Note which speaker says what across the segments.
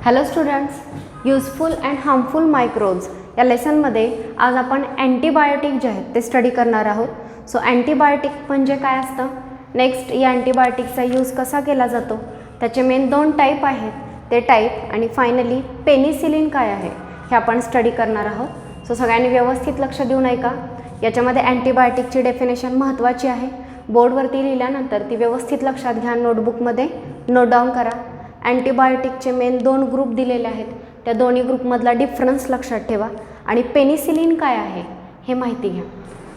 Speaker 1: Hello students, useful and harmful microbes या लेसनमध्ये आज आपण अँटीबायोटिक जे आहेत ते स्टडी करणार आहोत. सो अँटीबायोटिक म्हणजे काय असतं, नेक्स्ट या अँटीबायोटिकचा यूज कसा केला जातो, त्याचे मेन 2 टाईप आहेत ते टाईप, आणि फायनली पेनिसिलिन काय आहे हे आपण स्टडी करणार आहोत. सो सगळ्यांनी व्यवस्थित लक्ष देऊन ऐका. याच्यामध्ये अँटीबायोटिकची डेफिनेशन महत्त्वाची आहे. बोर्डवरती लिहिल्यानंतर ती व्यवस्थित लक्षात घ्या, नोटबुकमध्ये नोट डाऊन करा. अँटीबायोटिकचे मेन 2 ग्रुप दिलेले आहेत, त्या दोन्ही ग्रुपमधला डिफरन्स लक्षात ठेवा आणि पेनिसिलिन काय आहे हे माहिती घ्या.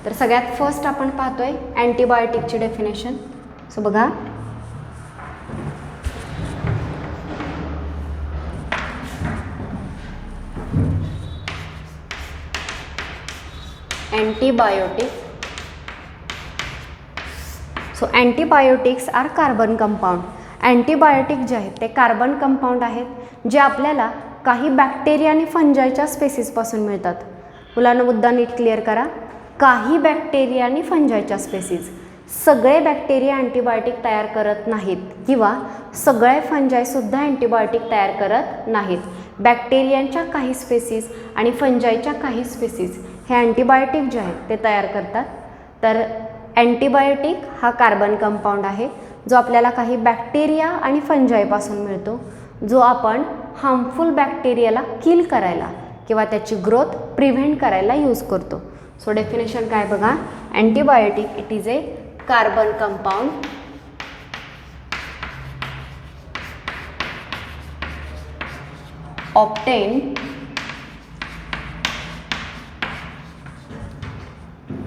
Speaker 1: तर सगळ्यात फर्स्ट आपण पाहतोय अँटीबायोटिकची डेफिनेशन. सो बघा, antibiotic. So antibiotics are carbon compound. Antibiotic जे आहेत ते कार्बन कंपाऊंड आहेत जे आपल्याला काही बॅक्टेरिया आणि फंजायच्या स्पेसीसपासून मिळतात. मुलांना मुद्दा नीट क्लिअर करा. काही बॅक्टेरिया आणि फंजायच्या स्पेसीज, सगळे बॅक्टेरिया अँटीबायोटिक तयार करत नाहीत किंवा सगळे फंजायसुद्धा अँटीबायोटिक तयार करत नाहीत. बॅक्टेरियांच्या काही स्पेसीज आणि फंजायच्या काही स्पेसीज हे अँटीबायोटिक जे आहेत ते तयार करतात. तर अँटीबायोटिक हा कार्बन कंपाऊंड आहे जो आपल्याला काही बॅक्टेरिया आणि फंजाईपासून मिळतो, जो आपण हार्मफुल बॅक्टेरियाला किल करायला किंवा त्याची ग्रोथ प्रिव्हेंट करायला यूज करतो. सो डेफिनेशन काय बघा, antibiotic it is a carbon compound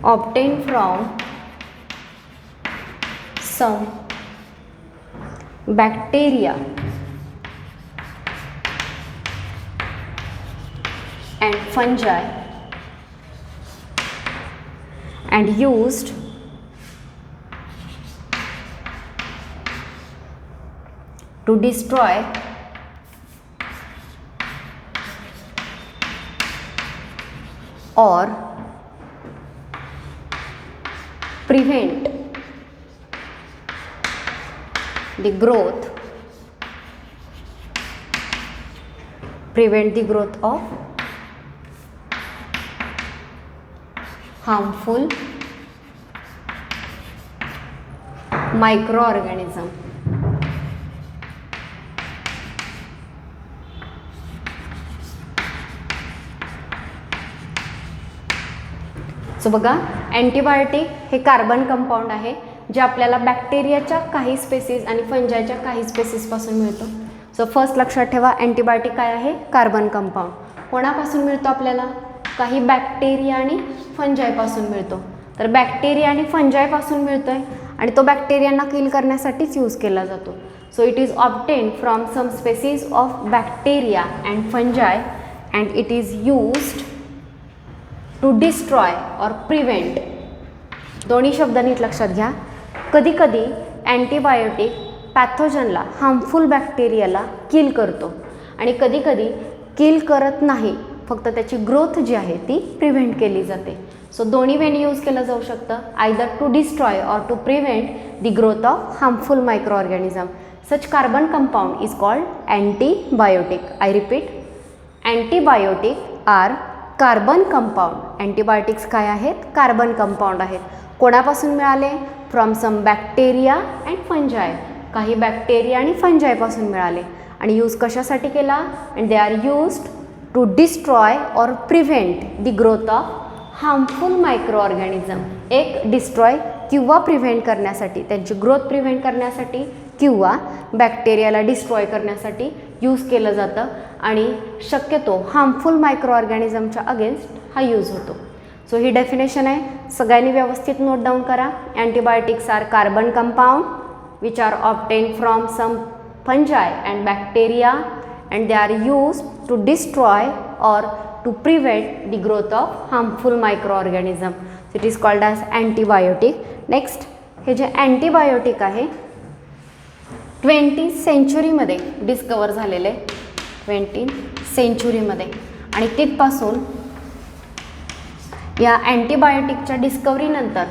Speaker 1: obtained from some bacteria and fungi and used to destroy or prevent the growth of harmful microorganism. So बघा, अँटीबायोटिक हे carbon compound आहे जे आपल्याला बॅक्टेरियाच्या काही स्पेसीज आणि फंजायच्या काही स्पेसीसपासून मिळतो. सो फर्स्ट लक्षात ठेवा, अँटीबायोटिक काय आहे, कार्बन कंपाऊंड. कोणापासून मिळतो आपल्याला, काही बॅक्टेरिया आणि फंजायपासून मिळतो. तर बॅक्टेरिया आणि फंजायपासून मिळतो आहे आणि तो बॅक्टेरियांना किल करण्यासाठीच यूज केला जातो. So it is obtained from some species of bacteria and fungi and it is used to destroy और प्रिव्हेंट. दोन्ही शब्द नीट लक्षात घ्या. कधी कधी अँटीबायोटिक पॅथोजनला, हार्मफुल बॅक्टेरियाला किल करतो आणि कधी कधी किल करत नाही, फक्त त्याची ग्रोथ जी आहे ती प्रिव्हेंट केली जाते. सो दोन्ही वेनी यूज केलं जाऊ शकतं, either to destroy or to prevent the growth of harmful micro organism. Such carbon compound is called antibiotic. I repeat, antibiotic are carbon compound. Antibiotics काय आहेत, कार्बन कंपाऊंड आहेत. कोणापासून मिळाले, from some bacteria and fungi, काही bacteria आणि फंजायपासून मिळाले. आणि यूज कशासाठी केला, and they are used to destroy और prevent the growth of harmful micro organism. एक डिस्ट्रॉय किंवा प्रिव्हेंट करण्यासाठी, त्यांची ग्रोथ प्रिव्हेंट करण्यासाठी किंवा बॅक्टेरियाला डिस्ट्रॉय करण्यासाठी यूज केलं जातं आणि शक्यतो हार्मफुल मायक्रो ऑर्गॅनिझमच्या अगेन्स्ट हा यूज होतो. सो ही डेफिनेशन आहे, सगळ्यांनी व्यवस्थित नोट डाऊन करा. Antibiotics are carbon compound which are obtained from some fungi and bacteria and they are used to destroy or to prevent the growth of harmful micro organism. It is called as antibiotic. Next, हे जे antibiotic आहे 20th सेंचुरीमध्ये डिस्कवर झालेले, 20th सेंचुरीमध्ये, आणि तिथपासून या अँटीबायोटिकच्या डिस्कवरीनंतर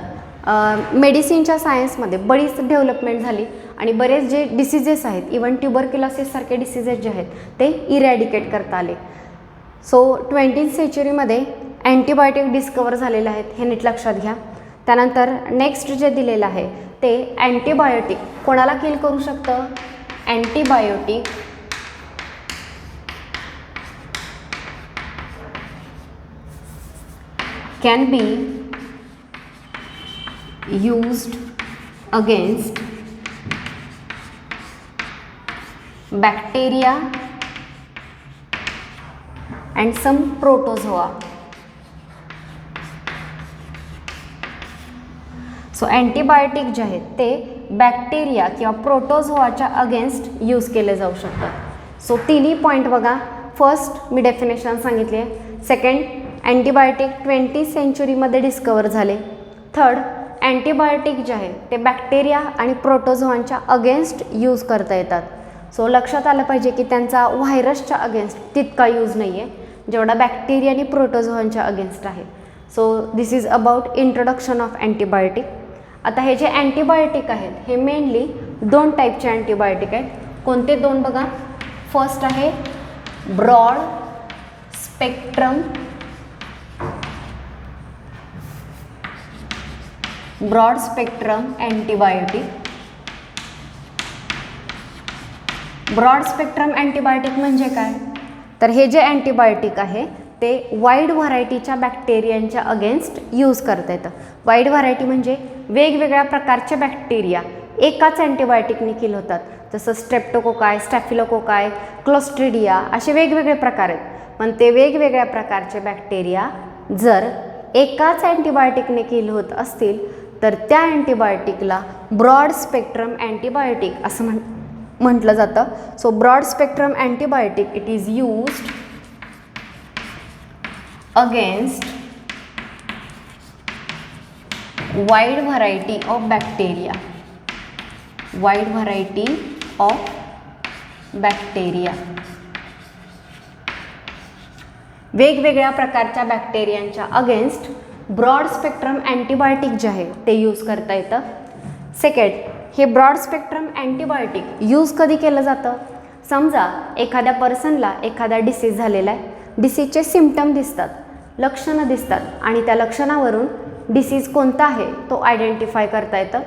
Speaker 1: मेडिसिनच्या सायन्समध्ये बरीच development झाली आणि बरेच जे डिसिजेस आहेत, इवन ट्युबरक्युलोसिससारखे डिसिजेस जे आहेत ते इरॅडिकेट करता आले. सो 20th सेंचुरीमध्ये अँटीबायोटिक डिस्कवर झालेले आहेत, हे नीट लक्षात घ्या. त्यानंतर नेक्स्ट जे दिलेलं आहे ते अँटीबायोटिक कोणाला किल करू शकतं. Antibiotic can be used against bacteria and some protozoa. So antibiotic जे आहेत ते बॅक्टेरिया किंवा प्रोटोझोआच्या अगेन्स्ट यूज केले जाऊ शकतात. सो तिन्ही पॉईंट बघा. फर्स्ट मी डेफिनेशन सांगितली आहे. सेकंड, अँटीबायोटिक 20th सेंचुरीमध्ये डिस्कवर झाले. थर्ड, अँटीबायोटिक जे आहे ते बॅक्टेरिया आणि प्रोटोझोआंच्या अगेन्स्ट यूज करता येतात. सो लक्षात आलं पाहिजे की त्यांचा व्हायरसच्या अगेन्स्ट तितका यूज नाही आहे जेवढा बॅक्टेरिया आणि प्रोटोझोआंच्या अगेन्स्ट आहे. So this is about introduction of antibiotic. आता हे जे अँटीबायोटिक आहेत हे मेनली 2 टाईपचे अँटीबायोटिक आहेत. कोणते 2 बघा. फर्स्ट आहे broad spectrum antibiotic. Broad spectrum antibiotic म्हणजे काय, तर हे जे अँटीबायोटिक आहे ते वाईड व्हरायटीच्या बॅक्टेरियांच्या अगेन्स्ट यूज करता येतं. वाईड व्हरायटी म्हणजे वेगवेगळ्या प्रकारचे बॅक्टेरिया एकाच अँटीबायोटिकने किल होतात. जसं स्ट्रेप्टोकोकाय, स्टॅफिलोकोकाय, क्लोस्ट्रिडिया असे वेगवेगळे प्रकार आहेत. पण ते वेगवेगळ्या प्रकारचे बॅक्टेरिया जर एकाच अँटीबायोटिकने किल होत असतील तर त्या अँटीबायोटिकला ब्रॉड स्पेक्ट्रम अँटीबायोटिक असं म्हटलं जातं. So broad spectrum antibiotic it is used against wide variety of bacteria. वेगवेगळ्या प्रकारच्या बॅक्टेरियांच्या अगेन्स्ट ब्रॉड स्पेक्ट्रम अँटीबायोटिक जे आहे ते यूज करता येतं. सेकंड, हे ब्रॉड स्पेक्ट्रम अँटीबायोटिक यूज कधी केलं जातं. समजा एखाद्या पर्सनला एखादा डिसीज झालेला आहे, डिसीजचे सिम्पटम दिसतात, लक्षणं दिसतात आणि त्या लक्षणावरून डिसीज कोणता आहे तो आयडेंटिफाय करता येतं.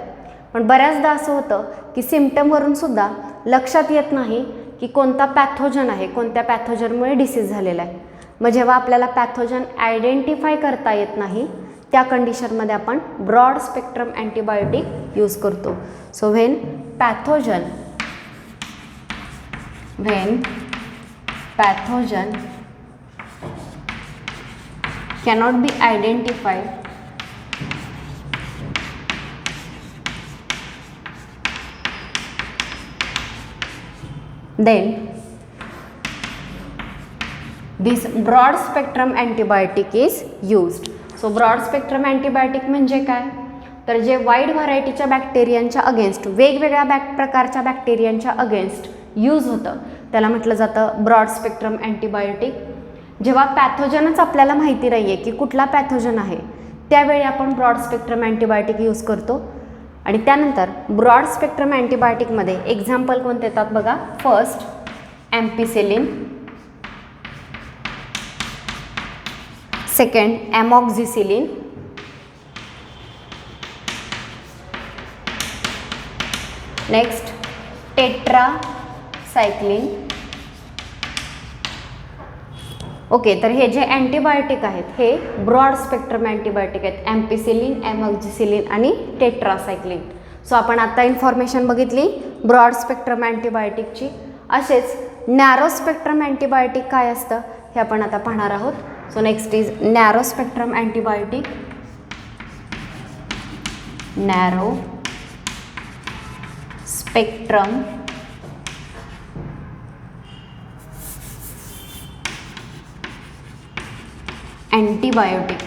Speaker 1: पण बऱ्याचदा असं होतं की सिम्पटमवरून सुद्धा लक्षात येत नाही की कोणता पॅथोजन आहे, कोणत्या पॅथोजनमुळे डिसीज झालेला आहे. मग जेव्हा आपल्याला पॅथोजन आयडेंटिफाय करता येत नाही त्या कंडिशनमध्ये आपण ब्रॉड स्पेक्ट्रम अँटीबायोटिक यूज करतो. So when pathogen cannot be identified, then this broad spectrum antibiotic is used. So broad spectrum antibiotic म्हणजे काय, तर जे वाईड व्हरायटीच्या बॅक्टेरियांच्या अगेन्स्ट, वेगवेगळ्या प्रकारच्या बॅक्टेरियांच्या अगेन्स्ट यूज होतं त्याला म्हटलं जातं ब्रॉड स्पेक्ट्रम अँटीबायोटिक. जेव्हा पॅथोजनच आपल्याला माहिती नाही आहे की कुठला पॅथोजन आहे त्यावेळी आपण ब्रॉड स्पेक्ट्रम अँटीबायोटिक यूज करतो. आणि त्यानंतर ब्रॉड स्पेक्ट्रम अँटीबायोटिकमध्ये एक्झाम्पल कोणते येतात बघा. First, ampicillin. Second, amoxicillin. Next, tetracycline. Okay, तर हे जे अँटीबायोटिक आहेत हे ब्रॉड स्पेक्ट्रम अँटीबायोटिक आहेत. एम्पिसिलिन, ॲमॉक्झिसिलिन आणि टेट्रासायक्लिन. सो आपण आता इन्फॉर्मेशन बघितली ब्रॉड स्पेक्ट्रम अँटीबायोटिकची. असेच नॅरो स्पेक्ट्रम अँटीबायोटिक काय असतं हे आपण आता पाहणार आहोत. So next is narrow spectrum antibiotic. Narrow spectrum antibiotic.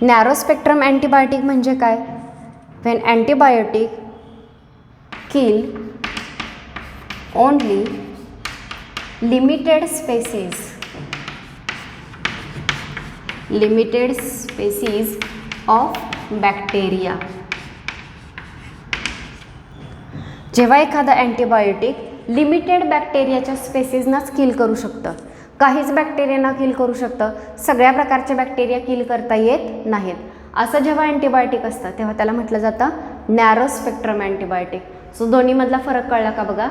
Speaker 1: Narrow spectrum antibiotic म्हणजे काय, when antibiotic kill only limited limited species of bacteria. जेव्हा एखादं अँटीबायोटिक लिमिटेड बॅक्टेरियाच्या स्पेसीजनाच किल करू शकतं, काहीच बॅक्टेरियाना किल करू शकतं, सगळ्या प्रकारचे बॅक्टेरिया किल करता येत नाहीत, असं जेव्हा अँटीबायोटिक असतं तेव्हा त्याला म्हटलं जातं नॅरो स्पेक्ट्रम अँटीबायोटिक. सो दोन्हीमधला फरक कळला का बघा.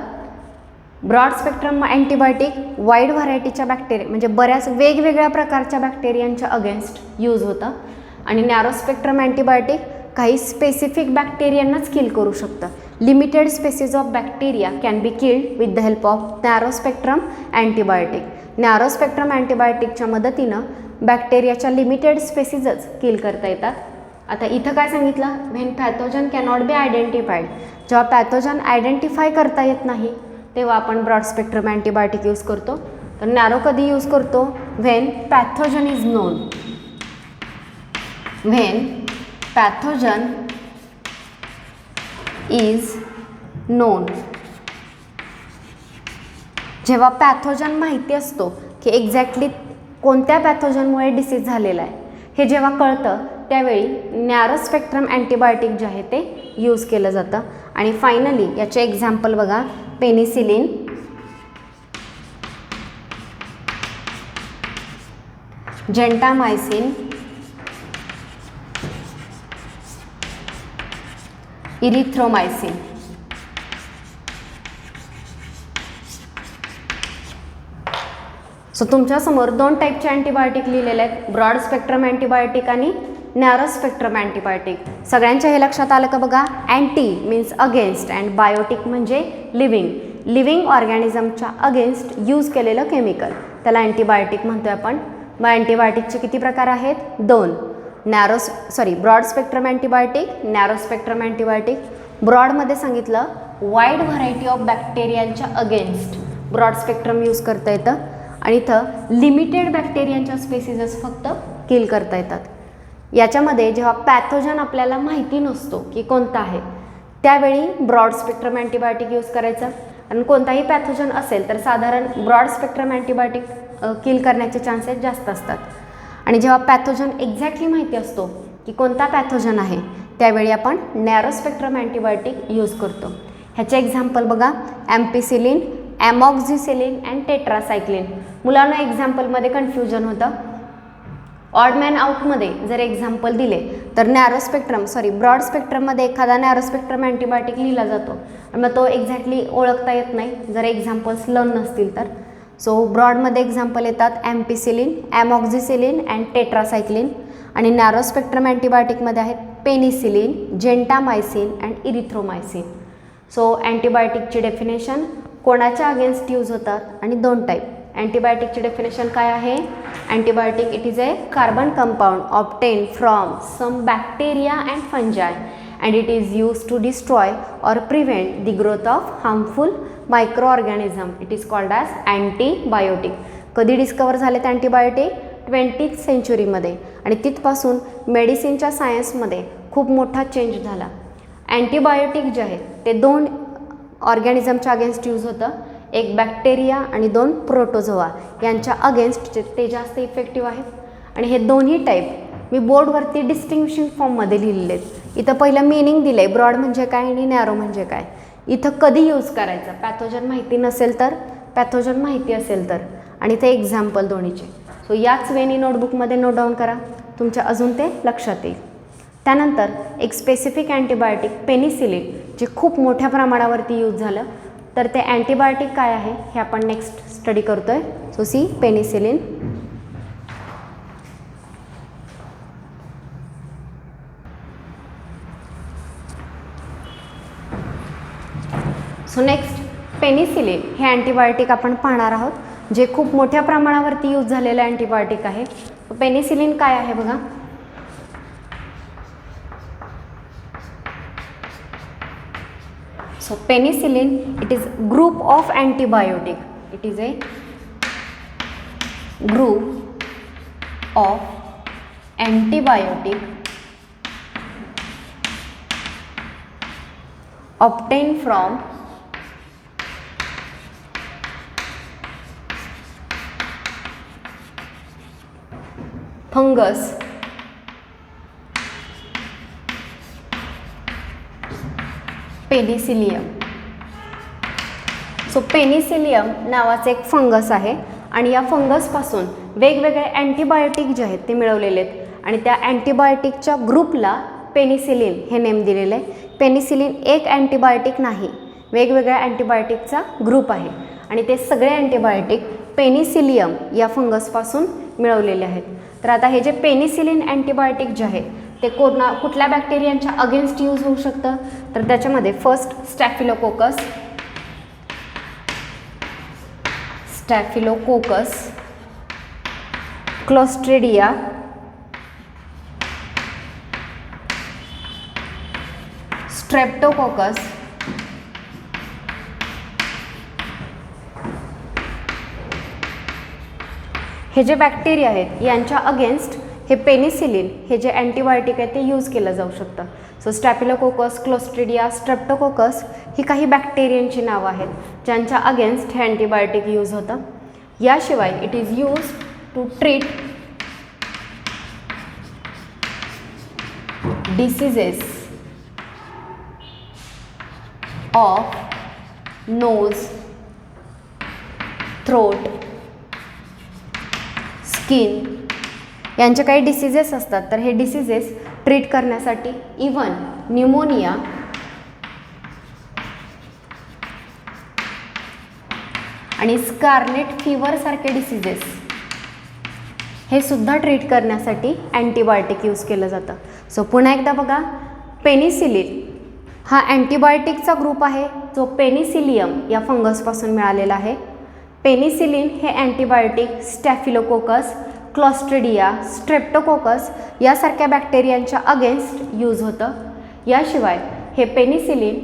Speaker 1: ब्रॉड स्पेक्ट्रम अँटीबायोटिक वाईड व्हरायटीच्या बॅक्टेरिया म्हणजे बऱ्याच वेगवेगळ्या प्रकारच्या बॅक्टेरियांच्या अगेन्स्ट यूज होतं, आणि नॅरो स्पेक्ट्रम अँटीबायोटिक काही स्पेसिफिक बॅक्टेरियांनाच किल करू शकतं. Limited species of bacteria can be killed with the help of narrow spectrum antibiotic. Narrow spectrum अँटीबायोटिकच्या मदतीनं बॅक्टेरियाच्या लिमिटेड स्पेसीजच किल करता येतात. आता इथं काय सांगितलं, when pathogen cannot be identified, जेव्हा पॅथोजन आयडेंटिफाय करता येत नाही तेव्हा आपण ब्रॉड स्पेक्ट्रम अँटीबायोटिक यूज करतो. तर नॅरो कधी यूज करतो, when pathogen is non. When pathogen is non, जेव्हा पॅथोजन माहिती असतो की एक्झॅक्टली कोणत्या पॅथोजनमुळे डिसीज झालेला आहे हे जेव्हा कळतं त्यावेळी नॅरो स्पेक्ट्रम अँटीबायोटिक जे आहे ते यूज केलं जातं. आणि फायनली याचे एक्झाम्पल बघा, पेनिसिलिन, जेंटामायसिन, इरिथ्रोमायसिन. सो तुमच्यासमोर दोन टाईपचे अँटीबायोटिक लिहिलेले आहेत, ब्रॉड स्पेक्ट्रम अँटीबायोटिक आणि नॅरो स्पेक्ट्रम अँटीबायोटिक. सगळ्यांच्या हे लक्षात आलं का बघा. Anti means against and biotic म्हणजे लिव्हिंग ऑर्गॅनिझमच्या अगेन्स्ट यूज केलेलं केमिकल, त्याला अँटीबायोटिक म्हणतोय आपण. मग अँटीबायोटिकचे किती प्रकार आहेत, दोन. Broad spectrum antibiotic, narrow spectrum antibiotic. ब्रॉडमध्ये सांगितलं वाईड व्हरायटी ऑफ बॅक्टेरियांच्या अगेन्स्ट ब्रॉड स्पेक्ट्रम यूज करता येतं, आणि इथं लिमिटेड बॅक्टेरियांच्या स्पेसीजच फक्त किल करता येतात. याच्यामध्ये जेव्हा पॅथोजन आपल्याला माहिती नसतो की कोणता आहे त्यावेळी ब्रॉड स्पेक्ट्रम अँटीबायोटिक यूज करायचं, आणि कोणताही पॅथोजन असेल तर साधारण ब्रॉड स्पेक्ट्रम अँटीबायोटिक किल करण्याचे चान्सेस जास्त असतात. आणि जेव्हा पॅथोजन एक्झॅक्टली माहिती असतो की कोणता पॅथोजन आहे त्यावेळी आपण नॅरो स्पेक्ट्रम अँटीबायोटिक यूज करतो. ह्याचे एक्झाम्पल बघा, ॲम्पिसिलिन, ॲमॉक्झिसिलिन अँड टेट्रासायक्लिन. मुलांना एक्झाम्पलमध्ये कन्फ्युजन होतं. ऑड मॅन आउटमध्ये जर एक्झाम्पल दिले तर ब्रॉड स्पेक्ट्रममध्ये एखादा नॅरो स्पेक्ट्रम अँटीबायोटिक लिहिला जातो आणि मग तो एक्झॅक्टली ओळखता येत नाही जर एक्झाम्पल्स लर्न नसतील तर. सो ब्रॉडमध्ये एक्झाम्पल येतात ॲम्पिसिलिन, ॲमॉक्झिसिलिन अँड टेट्रासायक्लिन, आणि नॅरो स्पेक्ट्रम अँटीबायोटिकमध्ये आहेत penicillin, gentamicin and erythromycin. So अँटीबायोटिकची डेफिनेशन कोणाच्या अगेन्स्ट यूज होतात आणि दोन टाईप. अँटीबायोटिकची डेफिनेशन काय आहे, antibiotic it is a carbon compound obtain from some bacteria and fungi and it is used to destroy or prevent the growth of harmful microorganism. It is called as antibiotic. कधी डिस्कवर झालेत antibiotic, 20th सेंचुरीमध्ये, आणि तिथपासून मेडिसिनच्या सायन्समध्ये खूप मोठा change झाला. Antibiotic जे आहेत ते दोन ऑर्गॅनिझमच्या अगेन्स्ट यूज होतं, एक बॅक्टेरिया आणि दोन प्रोटोझोआ यांच्या अगेन्स्ट ते जास्त इफेक्टिव्ह आहेत. आणि हे दोन्ही टाईप मी बोर्डवरती डिस्टिंग्विशिंग फॉर्ममध्ये लिहिलेले आहेत. इथं पहिलं मिनिंग दिलं आहे, ब्रॉड म्हणजे काय आणि नॅरो म्हणजे काय. इथं कधी यूज करायचं, पॅथोजन माहिती नसेल तर, पॅथोजन माहिती असेल तर, आणि ते एक्झाम्पल दोन्हीचे. सो याच वेनी नोटबुकमध्ये नोट डाऊन करा, तुमच्या अजून ते लक्षात येईल. त्यानंतर एक स्पेसिफिक अँटीबायोटिक पेनिसिलिन जे खूप मोठ्या प्रमाणावरती यूज झालं, तर ते अँटीबायोटिक काय आहे हे आपण नेक्स्ट स्टडी करतोय. So see penicillin. So next penicillin हे अँटीबायोटिक आपण पाहणार आहोत, जे खूप मोठ्या प्रमाणावरती यूज झालेलं अँटीबायोटिक आहे. पेनिसिलिन काय आहे बघा. So penicillin, it is group of antibiotic. It is a group of antibiotic obtained from fungus, Penicillium. So Penicillium नावाचे एक फंगस आहे आणि या फंगसपासून वेगवेगळे अँटीबायोटिक जे आहेत ते मिळवलेले आहेत आणि त्या अँटीबायोटिकच्या ग्रुपला पेनिसिलिन हे नेम दिलेलं आहे. पेनिसिलिन एक अँटीबायोटिक नाही, वेगवेगळ्या अँटीबायोटिकचा ग्रुप आहे आणि ते सगळे अँटीबायोटिक पेनिसिलियम या फंगसपासून मिळवलेले आहेत. तर आता हे जे पेनिसिलिन अँटीबायोटिक जे आहे ते कुठल्या बॅक्टेरियांच्या अगेन्स्ट यूज होऊ शकतं, तर त्याच्यामध्ये फर्स्ट स्टॅफिलोकोकस, क्लोस्ट्रिडिया, स्ट्रेप्टोकोकस, हे जे बॅक्टेरिया आहेत यांच्या अगेन्स्ट हे पेनिसिलिन हे जे अँटीबायोटिक आहे ते यूज केलं जाऊ शकतं. सो स्टॅफिलोकोकस, क्लोस्ट्रिडिया, स्ट्रेप्टोकोकस ही काही बॅक्टेरियांची नावं आहेत ज्यांच्या अगेन्स्ट हे अँटीबायोटिक यूज होतं. याशिवाय it is use to treat diseases of nose, throat, skin यांचे काही डिसीजेस असतात. तर हे डिसीजेस ट्रीट करण्यासाठी इवन न्यूमोनिया, आणि स्कारलेट फीवर सारखे डिसीजेस हे सुद्धा ट्रीट करण्यासाठी अँटीबायोटिक यूज केलं जातं. सो पुन्हा एकदा बघा, पेनिसिलिन हा अँटीबायोटिकचा ग्रुप आहे जो पेनिसिलियम या फंगसपासून मिळालेला आहे. पेनिसिलिन हे अँटीबायोटिक स्टॅफिलोकोकस, क्लॉस्ट्रिडिया, स्ट्रेप्टोकोकस यासारख्या बॅक्टेरियांच्या अगेन्स्ट यूज होतं. याशिवाय हे पेनिसिलिन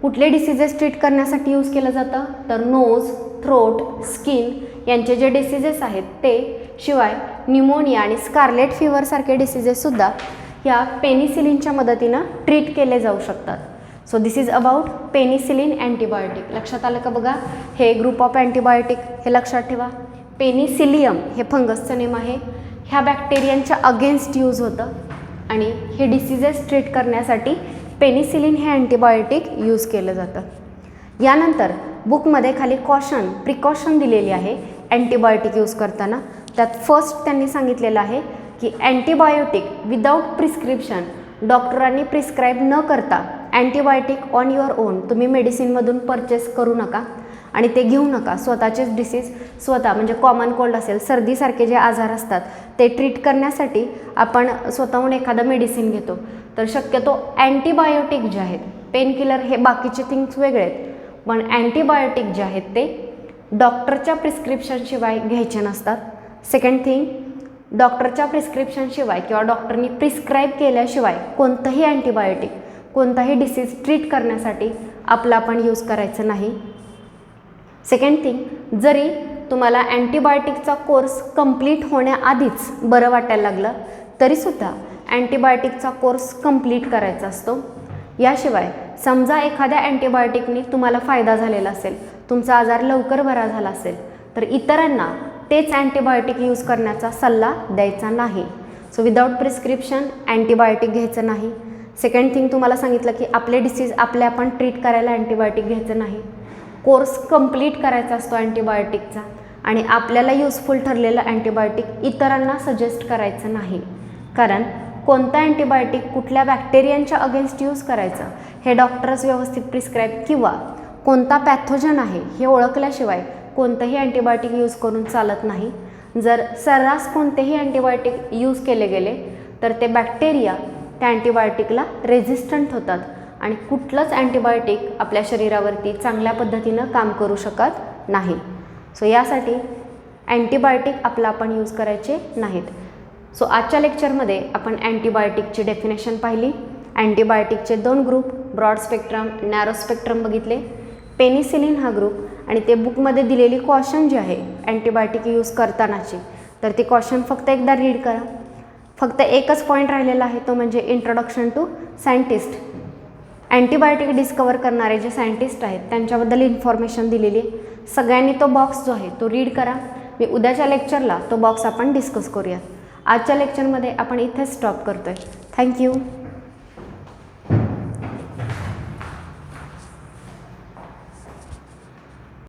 Speaker 1: कुठले डिसीजेस ट्रीट करण्यासाठी यूज केलं जातं, तर नोज, थ्रोट, स्किन यांचे जे डिसीजेस आहेत ते, शिवाय न्यूमोनिया आणि स्कारलेट फीवरसारखे डिसीजेससुद्धा या पेनिसिलिनच्या मदतीनं ट्रीट केले जाऊ शकतात. So this is about penicillin antibiotic. लक्षात आलं का बघा, हे ग्रुप ऑफ अँटीबायोटिक हे लक्षात ठेवा. पेनिसिलियम हे फंगसचं नेम आहे, ह्या बॅक्टेरियांच्या अगेन्स्ट यूज होतं आणि हे डिसीजेस ट्रीट करण्यासाठी पेनिसिलिन हे अँटीबायोटिक यूज केलं जातं. यानंतर बुकमध्ये खाली प्रिकॉशन दिलेली आहे अँटीबायोटिक यूज करताना. त्यात फर्स्ट त्यांनी सांगितलेलं आहे की अँटीबायोटिक विदाऊट प्रिस्क्रिप्शन, डॉक्टरांनी प्रिस्क्राईब न करता अँटीबायोटिक ऑन युअर ओन तुम्ही मेडिसिनमधून परचेस करू नका आणि ते घेऊ नका. स्वतःचेच डिसीज स्वतः, म्हणजे कॉमन कोल्ड असेल, सर्दीसारखे जे आजार असतात ते ट्रीट करण्यासाठी आपण स्वतःहून एखादं मेडिसिन घेतो. तर शक्यतो अँटीबायोटिक जे आहेत, पेनकिलर हे बाकीचे थिंग्स वेगळे आहेत, पण अँटीबायोटिक जे आहेत ते डॉक्टरच्या प्रिस्क्रिप्शनशिवाय घ्यायचे नसतात. सेकंड थिंग, डॉक्टरच्या प्रिस्क्रिप्शनशिवाय किंवा डॉक्टरनी प्रिस्क्राईब केल्याशिवाय कोणतंही अँटीबायोटिक कोणताही डिसीज ट्रीट करण्यासाठी आपला आपण यूज करायचं नाही. सेकंड थिंग, जरी तुम्हाला अँटीबायोटिकचा कोर्स कंप्लीट होण्याआधीच बरं वाटायला लागलं तरीसुद्धा अँटीबायोटिकचा कोर्स कंप्लीट करायचा असतो. याशिवाय समजा एखाद्या अँटीबायोटिकनी तुम्हाला फायदा झालेला असेल, तुमचा आजार लवकर बरा झाला असेल, तर इतरांना तेच अँटीबायोटिक यूज करण्याचा सल्ला द्यायचा नाही. सो विदाऊट प्रिस्क्रिप्शन अँटीबायोटिक घ्यायचं नाही. सेकंड थिंग, तुम्हाला सांगितलं की आपले डिसीज आपले आपण ट्रीट करायला अँटीबायोटिक घ्यायचं नाही. कोर्स कंप्लीट करायचा असतो अँटीबायोटिकचा आणि आपल्याला युजफुल ठरलेलं अँटीबायोटिक इतरांना सजेस्ट करायचं नाही. कारण कोणता अँटीबायोटिक कुठल्या बॅक्टेरियांच्या अगेन्स्ट यूज करायचं हे डॉक्टर्स व्यवस्थित प्रिस्क्राईब किंवा कोणता पॅथोजन आहे हे ओळखल्याशिवाय कोणतंही अँटीबायोटिक यूज करून चालत नाही. जर सर्रास कोणतेही अँटीबायोटिक यूज केले गेले तर ते बॅक्टेरिया त्या अँटीबायोटिकला रेझिस्टंट होतात आणि कुठलंच अँटीबायोटिक आपल्या शरीरावरती चांगल्या पद्धतीनं काम करू शकत नाही. सो यासाठी अँटीबायोटिक आपला आपण यूज करायचे नाहीत. सो आजच्या लेक्चरमध्ये आपण अँटीबायोटिकची डेफिनेशन पाहिली. अँटीबायोटिकचे 2 group, broad spectrum, narrow spectrum बघितले. पेनिसिलिन हा ग्रुप आणि ते बुकमध्ये दिलेली कॉशन जी आहे अँटीबायोटिक यूज करतानाची, तर ती कॉशन फक्त एकदा रीड करा. फक्त एकच पॉईंट राहिलेला आहे, तो म्हणजे इंट्रोडक्शन टू सायंटिस्ट. अँटीबायोटिक डिस्कवर करणारे जे सायंटिस्ट आहेत त्यांच्याबद्दल इन्फॉर्मेशन दिलेली आहे. सगळ्यांनी तो बॉक्स जो आहे तो रीड करा. मी उद्याच्या लेक्चरला तो बॉक्स आपण डिस्कस करूया. आजच्या लेक्चरमध्ये आपण इथेच स्टॉप करतो आहे. थँक्यू.